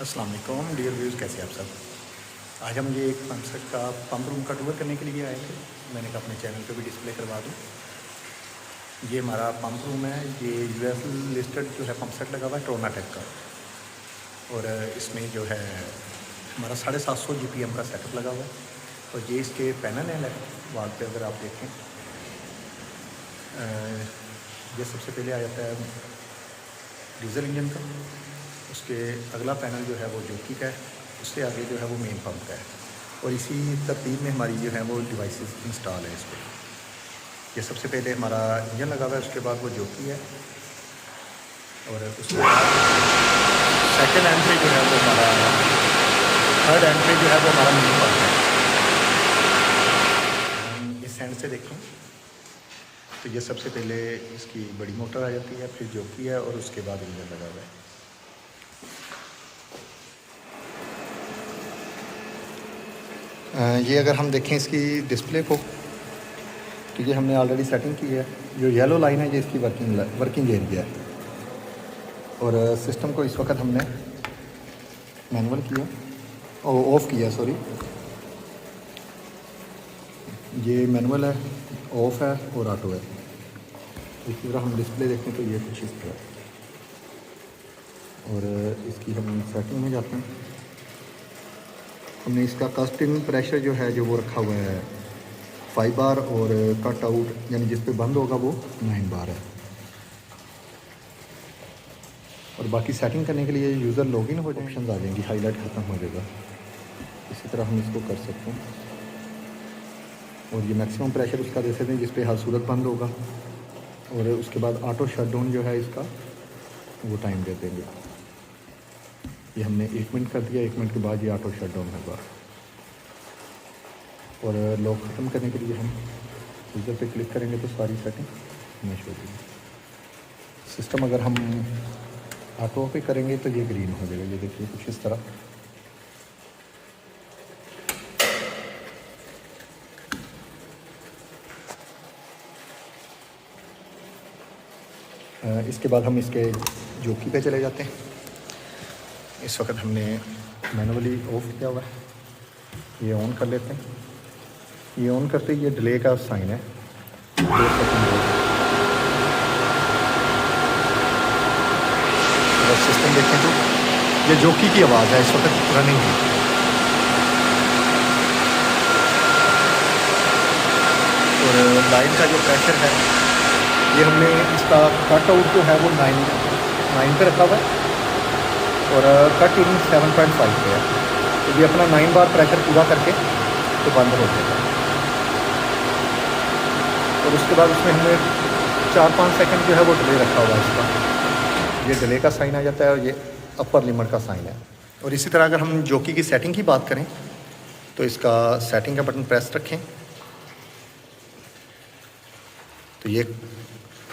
अस्सलाम वालेकुम dear views, कैसे आप सब। आज हम ये एक पंप सेट का पंप रूम का टूर करने के लिए आए थे। मैंने कहा अपने चैनल पे भी डिस्प्ले करवा दूँ। ये हमारा पंप रूम है। ये यूएस लिस्टेड जो है पंप सेट लगा हुआ है ट्रोनाटेक का। और इसमें जो है हमारा 750 GPM का सेटअप लगा हुआ है। और ये इसके पैनल है वाल पे, अगर आप देखें ये सबसे पहले आ जाता है डीजल इंजन का। उसके अगला पैनल जो है वो जोकी का है। उससे आगे जो है वो मेन पंप का है। और इसी तरतीब में हमारी जो है वो डिवाइसेस इंस्टॉल है इस पर। ये सबसे पहले हमारा इंजन लगा हुआ है, उसके बाद वो जोकी है। और उसके बाद सेकेंड एंड पे जो है वो हमारा, थर्ड एंड पे जो है वो हमारा मेन पंप है। इस एंड से देखें तो ये सबसे पहले इसकी बड़ी मोटर आ जाती है, फिर जोकी है और उसके बाद इंजन लगा हुआ है। ये अगर हम देखें इसकी डिस्प्ले को तो ये हमने ऑलरेडी सेटिंग की है। जो येलो लाइन है ये इसकी वर्किंग एरिया है। और सिस्टम को इस वक्त हमने मैनुअल किया और ऑफ़ किया, सॉरी। ये मैनुअल है, ऑफ़ है और ऑटो है। इसी तरह हम डिस्प्ले देखें तो ये कुछ इस तरह। और इसकी हम सेटिंग में जाते हैं। हमने इसका कास्ट इन प्रेशर जो है जो वो रखा हुआ है 5 बार, और कट आउट यानी जिस पे बंद होगा वो 9 बार है। और बाकी सेटिंग करने के लिए यूज़र लॉगिन हो जाए, ऑप्शन आ जाएंगी, हाईलाइट ख़त्म हो जाएगा। इसी तरह हम इसको कर सकते हैं। और ये मैक्सिमम प्रेशर उसका दे सकते हैं जिस पे हर सूरत बंद होगा। और उसके बाद ऑटो शटडाउन जो है इसका वो टाइम दे देंगे। ये हमने 1 मिनट कर दिया, 1 मिनट के बाद ये ऑटो शटडाउन होगा। और लॉक ख़त्म करने के लिए हम यूज़र पे क्लिक करेंगे तो सारी सेटिंग हमें शो देगी। सिस्टम अगर हम ऑटो पे करेंगे तो ये ग्रीन हो जाएगा। ये देखिए कुछ इस तरह। इसके बाद हम इसके जोकी पे चले जाते हैं। इस वक्त हमने मैनुअली ऑफ किया हुआ है। ये ऑन कर लेते हैं। ये ऑन करते ही ये डिले का साइन है, 2 सेकंड। अगर सिस्टम देखें तो ये जोकी की आवाज़ है, इस वक्त रनिंग है। और लाइन का जो प्रेशर है ये हमने इसका कट आउट जो है वो 9 पे रखा हुआ है। और कट इन 7.5 पे है। तो ये अपना 9 बार प्रेशर पूरा करके तो बंद हो जाएगा। और उसके बाद उसमें हमने 4-5 सेकंड जो है वो डिले रखा हुआ है इसका। ये डिले का साइन आ जाता है और ये अपर लिमिट का साइन है। और इसी तरह अगर हम जोकी की सेटिंग की बात करें तो इसका सेटिंग का बटन प्रेस रखें तो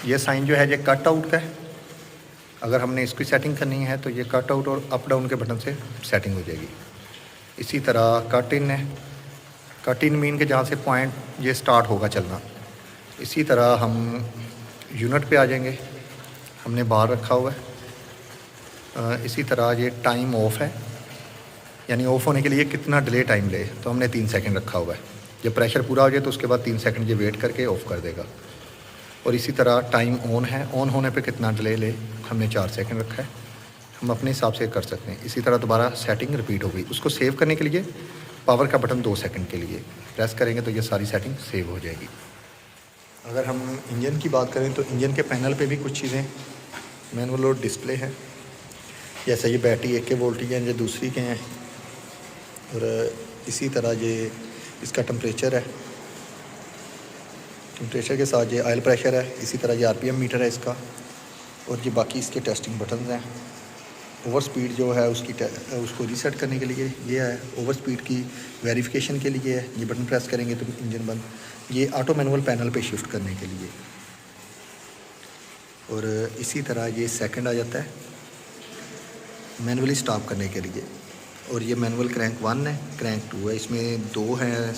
ये साइन जो है ये कट आउट का है। अगर हमने इसकी सेटिंग करनी है तो ये कट आउट और अप डाउन के बटन से सेटिंग हो जाएगी। इसी तरह कट इन है। कट इन मीन के जहाँ से पॉइंट ये स्टार्ट होगा चलना। इसी तरह हम यूनिट पे आ जाएंगे, हमने बाहर रखा हुआ है। इसी तरह ये टाइम ऑफ है, यानी ऑफ होने के लिए कितना डिले टाइम ले, तो हमने 3 सेकंड रखा हुआ है। जब प्रेशर पूरा हो जाए तो उसके बाद 3 सेकंड ये वेट करके ऑफ़ कर देगा। और इसी तरह टाइम ऑन है, ऑन होने पे कितना डिले ले, हमने 4 सेकंड रखा है। हम अपने हिसाब से कर सकते हैं। इसी तरह दोबारा सेटिंग रिपीट हो गई। उसको सेव करने के लिए पावर का बटन 2 सेकंड के लिए प्रेस करेंगे तो ये सारी सेटिंग सेव हो जाएगी। अगर हम इंजन की बात करें तो इंजन के पैनल पे भी कुछ चीज़ें मैनुअल और डिस्प्ले है। जैसे ये बैटरी 1 के वोल्टेज हैं, ये दूसरी के हैं। और इसी तरह ये इसका टेम्परेचर है, टेम्परेचर के साथ ये ऑयल प्रेशर है। इसी तरह ये RPM मीटर है इसका। और ये बाकी इसके टेस्टिंग बटन हैं। ओवर स्पीड जो है उसको रीसेट करने के लिए ये है। ओवर स्पीड की वेरिफिकेशन के लिए है, ये बटन प्रेस करेंगे तो इंजन बंद। ये ऑटो मैनुअल पैनल पे शिफ्ट करने के लिए। और इसी तरह ये सेकंड आ जाता है मैनुअली स्टॉप करने के लिए। और ये मैनुअल क्रैंक 1 है, क्रैंक 2 है। इसमें 2 हैं,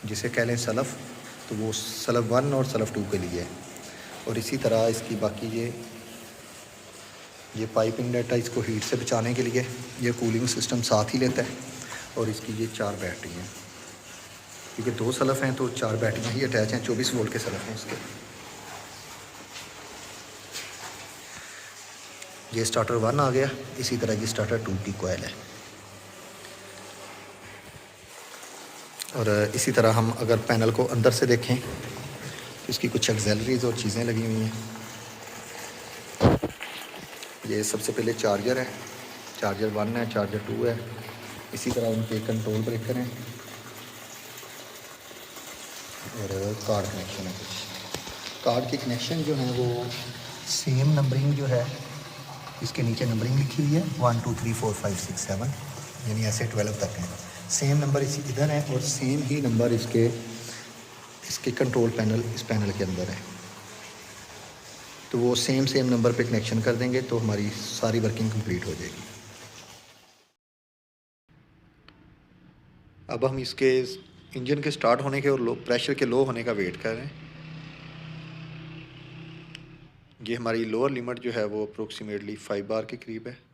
जिसे कह लें सलफ़, तो वो सलफ़ 1 और सलफ़ 2 के लिए है। और इसी तरह इसकी बाकी ये ये पाइप इनलेट है, इसको हीट से बचाने के लिए ये कूलिंग सिस्टम साथ ही लेता है। और इसकी ये 4 बैटरी हैं, क्योंकि 2 सलफ़ हैं तो 4 बैटरियाँ ही अटैच हैं। 24 वोल्ट के सलफ़ हैं इसके। ये स्टार्टर 1 आ गया। इसी तरह ये स्टार्टर 2 की कोयल है। और इसी तरह हम अगर पैनल को अंदर से देखें तो इसकी कुछ एक्सेलरीज और चीज़ें लगी हुई हैं। ये सबसे पहले चार्जर है, चार्जर 1 है, चार्जर 2 है। इसी तरह उनके कंट्रोल ब्रेकर हैं और कार्ड कनेक्शन है। कुछ कार्ड के कनेक्शन जो हैं वो सेम नंबरिंग जो है, इसके नीचे नंबरिंग लिखी हुई है 1 2 3 4 5 6 7, यानी ऐसे 12 तक हैं। सेम नंबर इसी इधर है और सेम ही नंबर इसके कंट्रोल पैनल इस पैनल के अंदर है। तो वो सेम नंबर पे कनेक्शन कर देंगे तो हमारी सारी वर्किंग कंप्लीट हो जाएगी। अब हम इसके इंजन के स्टार्ट होने के और लो प्रेशर के लो होने का वेट कर रहे हैं। ये हमारी लोअर लिमिट जो है वो अप्रोक्सीमेटली 5 बार के करीब है।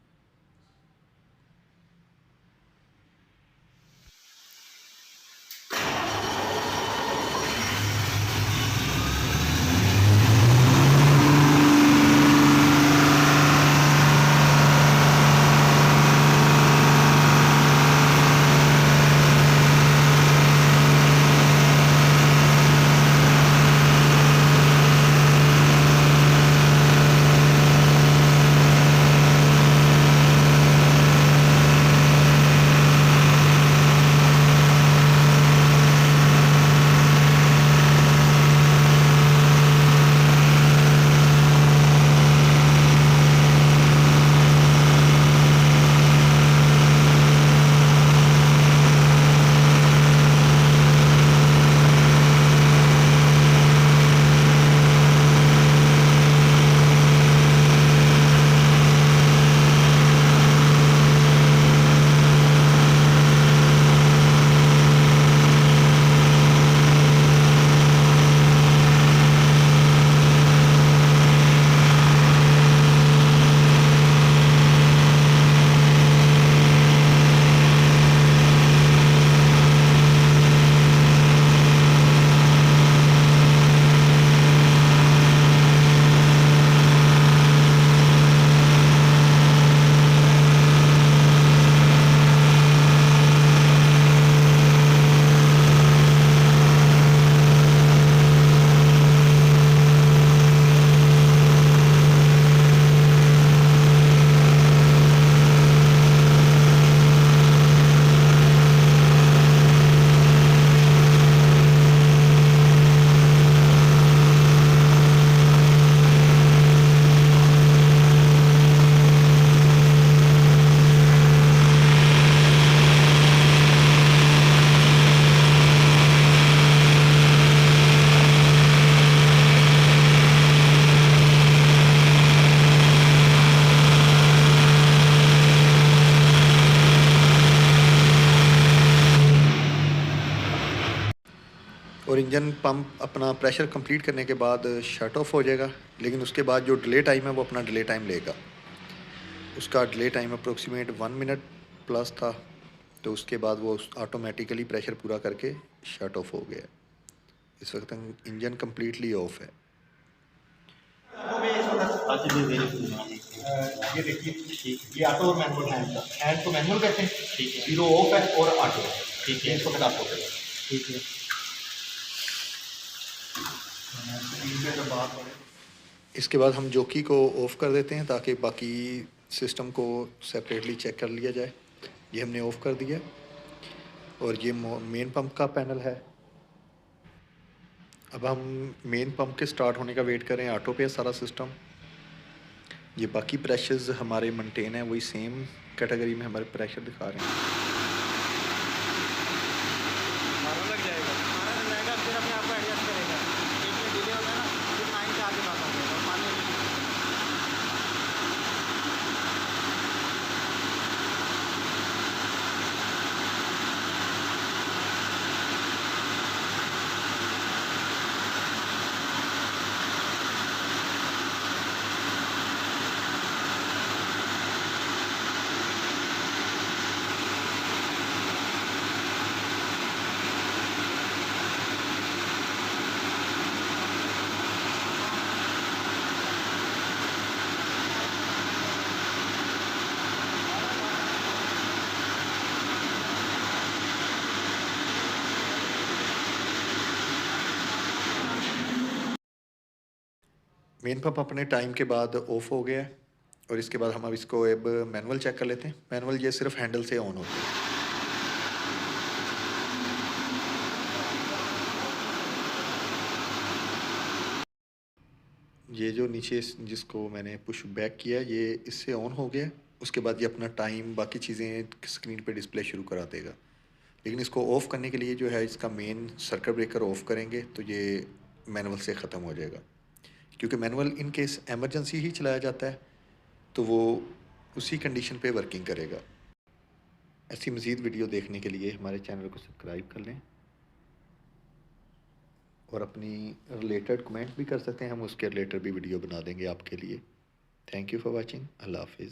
और इंजन पंप अपना प्रेशर कंप्लीट करने के बाद शट ऑफ हो जाएगा, लेकिन उसके बाद जो डिले टाइम है वो अपना डिले टाइम लेगा। उसका delay time approximate 1 minute plus था, तो उसके बाद वो ऑटोमेटिकली प्रेशर पूरा करके शट ऑफ हो गया। इस वक्त इंजन कम्प्लीटली ऑफ है। ये देखिए, ये ऑटो और मैनुअल हैंड तो मैनुअल कहते हैं, ठीक है। 0 ऑफ है और ऑटो, ठीक है। इसको मैं आपको करें, ठीक है। इसके बाद हम जॉकी को ऑफ़ कर देते हैं ताकि बाकी सिस्टम को सेपरेटली चेक कर लिया जाए। ये हमने ऑफ़ कर दिया और ये मेन पंप का पैनल है। अब हम मेन पंप के स्टार्ट होने का वेट करें। ऑटो पे सारा सिस्टम। ये बाकी प्रेशर्स हमारे मेंटेन है, वही सेम कैटेगरी में हमारे प्रेशर दिखा रहे हैं। मेन पंप अपने टाइम के बाद ऑफ हो गया है और इसके बाद हम अब इसको अब मैनुअल चेक कर लेते हैं। मैनुअल ये सिर्फ हैंडल से ऑन होता है। ये जो नीचे जिसको मैंने पुश बैक किया ये इससे ऑन हो गया। उसके बाद ये अपना टाइम बाकी चीज़ें स्क्रीन पे डिस्प्ले शुरू करा देगा। लेकिन इसको ऑफ़ करने के लिए जो है इसका मेन सर्किट ब्रेकर ऑफ़ करेंगे तो ये मैनुअल से ख़त्म हो जाएगा, क्योंकि मैनुअल इन केस एमरजेंसी ही चलाया जाता है तो वो उसी कंडीशन पे वर्किंग करेगा। ऐसी मज़ीद वीडियो देखने के लिए हमारे चैनल को सब्सक्राइब कर लें और अपनी रिलेटेड कमेंट भी कर सकते हैं, हम उसके रिलेटेड भी वीडियो बना देंगे आपके लिए। Thank you for watching. अल्लाह हाफिज़।